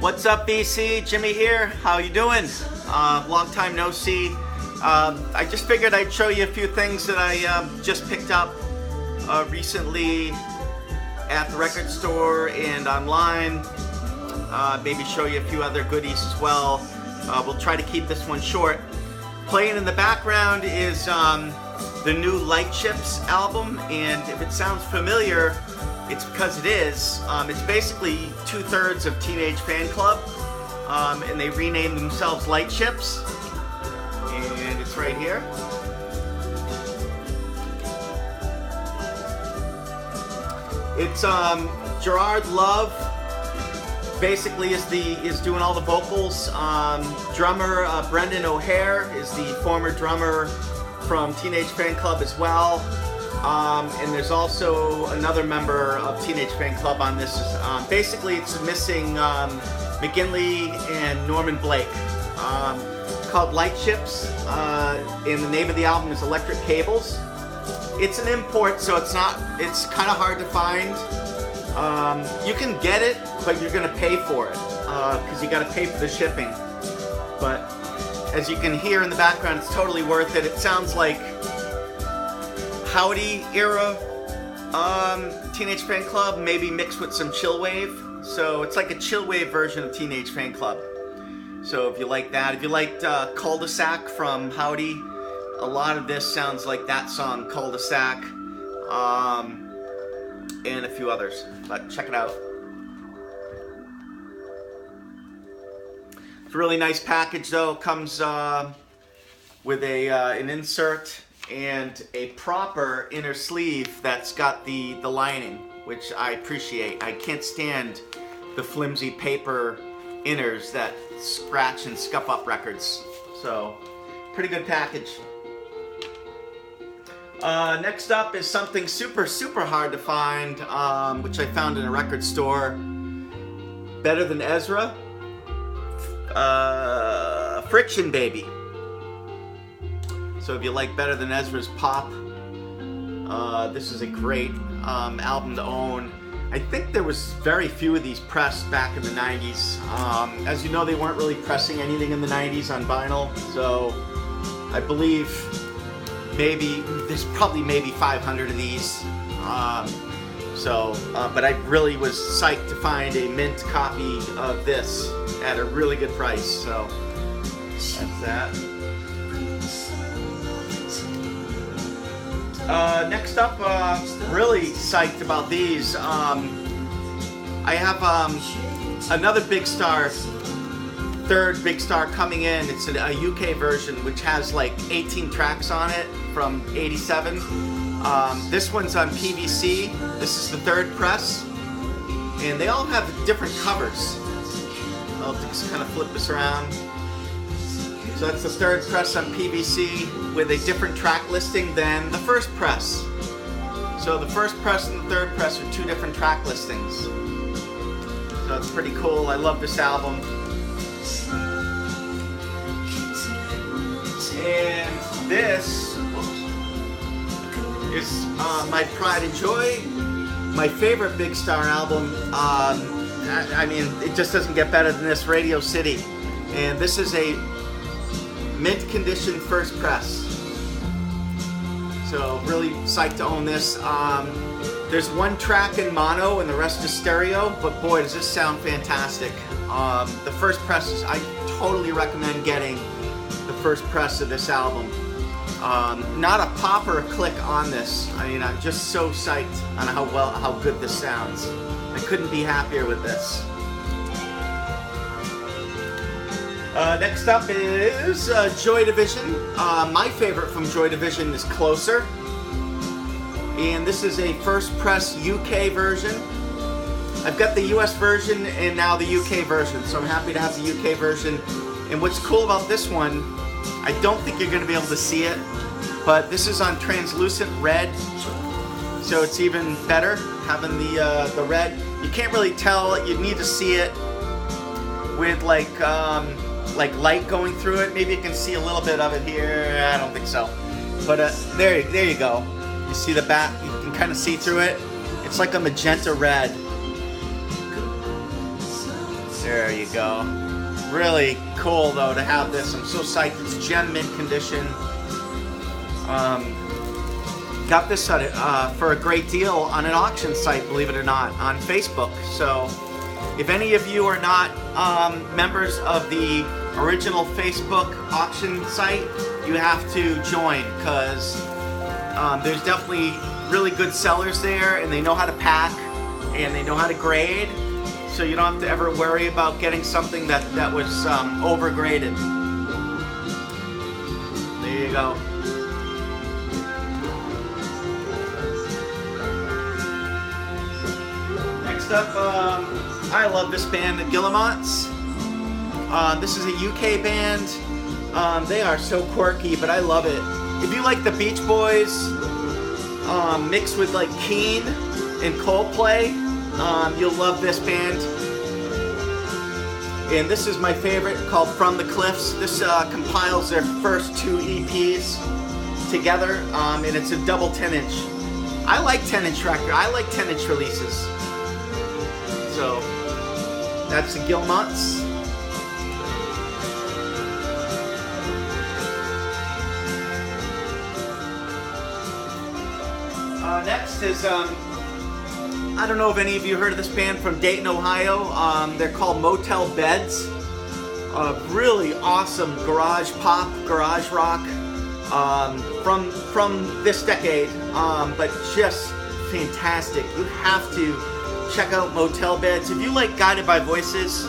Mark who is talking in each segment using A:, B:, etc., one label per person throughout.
A: What's up, BC? Jimmy here. How you doing? Long time no see. I just figured I'd show you a few things that I just picked up recently at the record store and online. Maybe show you a few other goodies as well. We'll try to keep this one short. Playing in the background is the new Lightships album, and if it sounds familiar, it's because it is. It's basically 2/3 of Teenage Fanclub, and they renamed themselves Lightships, and it's right here. It's Gerard Love basically is doing all the vocals. Drummer Brendan O'Hare is the former drummer from Teenage Fanclub as well. And there's also another member of Teenage Fanclub on this. Basically, it's missing McGinley and Norman Blake. It's called Lightships, and the name of the album is Electric Cables. It's an import, so it's kind of hard to find. You can get it, but you're gonna pay for it, because you gotta pay for the shipping. But as you can hear in the background, it's totally worth it. It sounds like Howdy era Teenage Fanclub, maybe mixed with some chillwave. So it's like a chillwave version of Teenage Fanclub. So if you like that, if you liked Cul-de-sac from Howdy, a lot of this sounds like that song, Cul-de-sac, and a few others. But check it out. It's a really nice package though. It comes with an insert and a proper inner sleeve that's got the lining, which I appreciate. I can't stand the flimsy paper inners that scratch and scuff up records. So, pretty good package. Next up is something super hard to find, which I found in a record store. Better Than Ezra. Friction Baby. So if you like Better Than Ezra's pop, this is a great album to own. I think there was very few of these pressed back in the 90s. As you know, they weren't really pressing anything in the 90s on vinyl, so I believe there's probably maybe 500 of these. But I really was psyched to find a mint copy of this at a really good price, so that's that. Next up, really psyched about these. I have another Big Star, third Big Star coming in. It's a UK version which has like 18 tracks on it from '87. This one's on PVC. This is the third press, and they all have different covers. I'll just kind of flip this around. So that's the third press on PVC with a different track listing than the first press. So the first press and the third press are two different track listings. So it's pretty cool. I love this album. And this is my pride and joy, my favorite Big Star album. I mean, it just doesn't get better than this, Radio City. And this is a mint condition first press. So really psyched to own this. There's one track in mono and the rest is stereo, but boy does this sound fantastic. The first press I totally recommend getting the first press of this album. Not a pop or a click on this. I mean, I'm just so psyched on how good this sounds. I couldn't be happier with this. Next up is Joy Division. My favorite from Joy Division is Closer. And this is a first press UK version. I've got the US version and now the UK version, so I'm happy to have the UK version. And what's cool about this one, I don't think you're going to be able to see it, but this is on translucent red, so it's even better having the red. You can't really tell. You need to see it with like light going through it. Maybe you can see a little bit of it here. I don't think so, but there you go. You see the back. You can kind of see through it. It's like a magenta red. There you go. Really cool though to have this. I'm so psyched. It's gem mint condition. Got this for a great deal on an auction site, believe it or not, on Facebook. So if any of you are not members of the original Facebook auction site, you have to join, because there's definitely really good sellers there, and they know how to pack and they know how to grade, so you don't have to ever worry about getting something that was overgraded. There you go. Next up, I love this band, the Guillemots. This is a UK band. They are so quirky, but I love it. If you like the Beach Boys mixed with like Keane and Coldplay, you'll love this band. And this is my favorite, called From the Cliffs. This compiles their first 2 EPs together, and it's a double 10-inch. I like 10-inch record. I like 10-inch releases. So that's the Guillemots. Next is, I don't know if any of you heard of this band from Dayton, Ohio. They're called Motel Beds. Really awesome garage pop, garage rock from this decade, but just fantastic. You have to check out Motel Beds. If you like Guided by Voices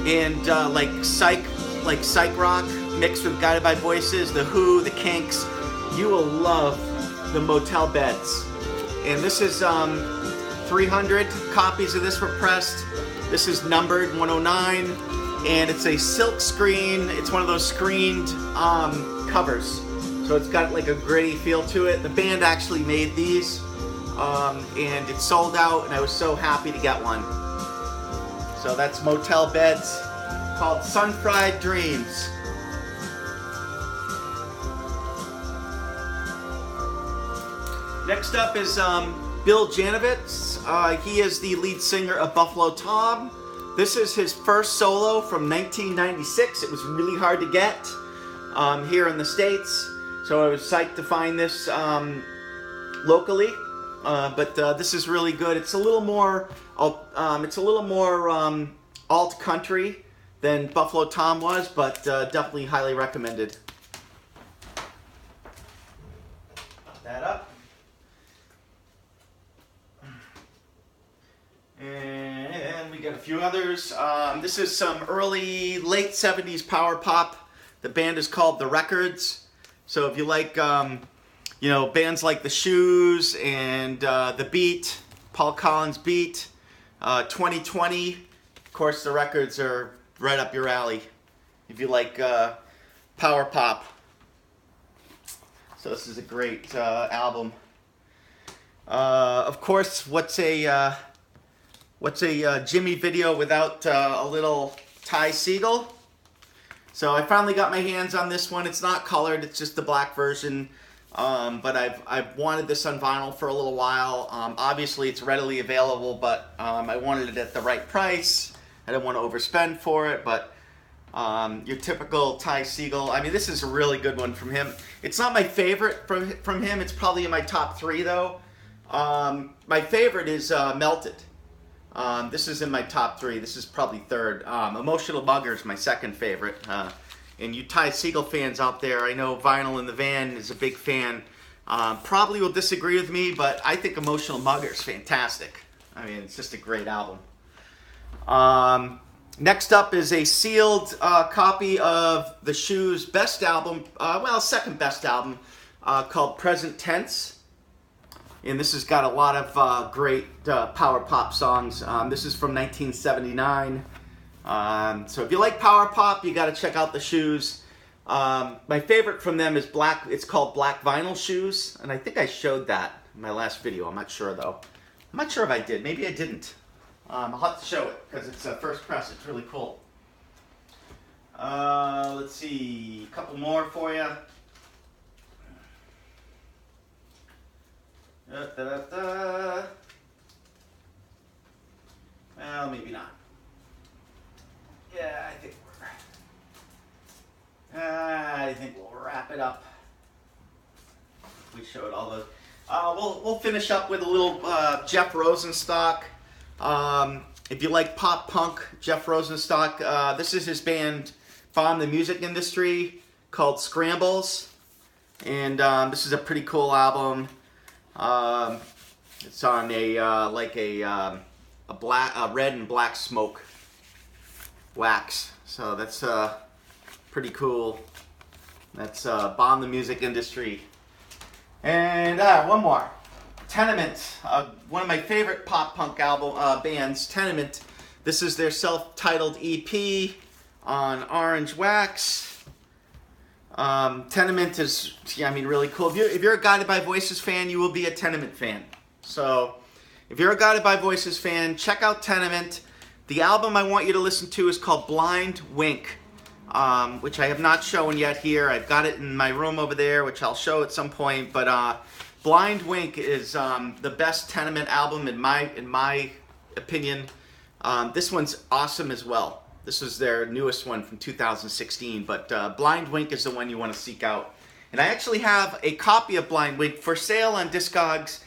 A: and like psych rock mixed with Guided by Voices, The Who, The Kinks, you will love the Motel Beds. And this is 300 copies of this were pressed. This is numbered 109, and it's a silk screen. It's one of those screened covers, so it's got like a gritty feel to it. The band actually made these, and it sold out, and I was so happy to get one. So that's Motel Beds, called Sun-Fried Dreams. Next up is Bill Janovitz. He is the lead singer of Buffalo Tom. This is his first solo from 1996. It was really hard to get here in the States, so I was psyched to find this locally. But this is really good. It's a little more alt country than Buffalo Tom was, but definitely highly recommended. Put that up. And we got a few others. This is some late 70s power pop. The band is called The Records. So if you like, bands like The Shoes and The Beat, Paul Collins Beat, 2020, of course The Records are right up your alley if you like power pop. So this is a great album. Of course, what's a Jimmy video without a little Ty Segall? So I finally got my hands on this one. It's not colored, it's just the black version. But I've wanted this on vinyl for a little while. Obviously it's readily available, but I wanted it at the right price. I didn't want to overspend for it, but your typical Ty Segall. I mean, this is a really good one from him. It's not my favorite from him. It's probably in my top 3 though. My favorite is Melted. This is in my top 3. This is probably 3rd. Emotional Mugger is my 2nd favorite. And you Ty Segall fans out there, I know Vinyl in the Van is a big fan. Probably will disagree with me, but I think Emotional Mugger is fantastic. I mean, it's just a great album. Next up is a sealed copy of The Shoes' best album, second best album, called Present Tense. And this has got a lot of great power pop songs. This is from 1979. So if you like power pop, you got to check out The Shoes. My favorite from them is Black. It's called Black Vinyl Shoes, and I think I showed that in my last video. I'm not sure though. I'm not sure if I did. Maybe I didn't. I'll have to show it because it's a first press. It's really cool. Let's see, a couple more for you. Well, maybe not. Yeah, I think we'll wrap it up. We showed all the. We'll finish up with a little Jeff Rosenstock. If you like pop punk, Jeff Rosenstock. This is his band, Bomb the Music Industry, called Scrambles, and this is a pretty cool album. It's on a red and black smoke wax, so that's pretty cool. That's Bomb the Music Industry. And one more, Tenement, one of my favorite pop punk bands, Tenement. This is their self-titled EP on Orange Wax. Tenement is, really cool. If you're a Guided by Voices fan, you will be a Tenement fan. So, if you're a Guided by Voices fan, check out Tenement. The album I want you to listen to is called Blind Wink, which I have not shown yet here. I've got it in my room over there, which I'll show at some point. But Blind Wink is the best Tenement album in my opinion. This one's awesome as well. This is their newest one from 2016. But Blind Wink is the one you want to seek out. And I actually have a copy of Blind Wink for sale on Discogs.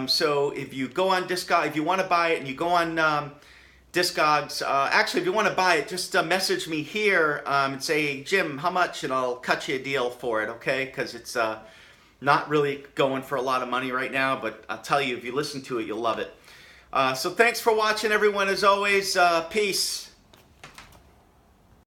A: So if you go on Discogs, if you want to buy it and you go on Discogs, actually if you want to buy it, just message me here and say, Jim, how much? And I'll cut you a deal for it, okay? Because it's not really going for a lot of money right now, but I'll tell you, if you listen to it, you'll love it. So thanks for watching, everyone, as always. Peace.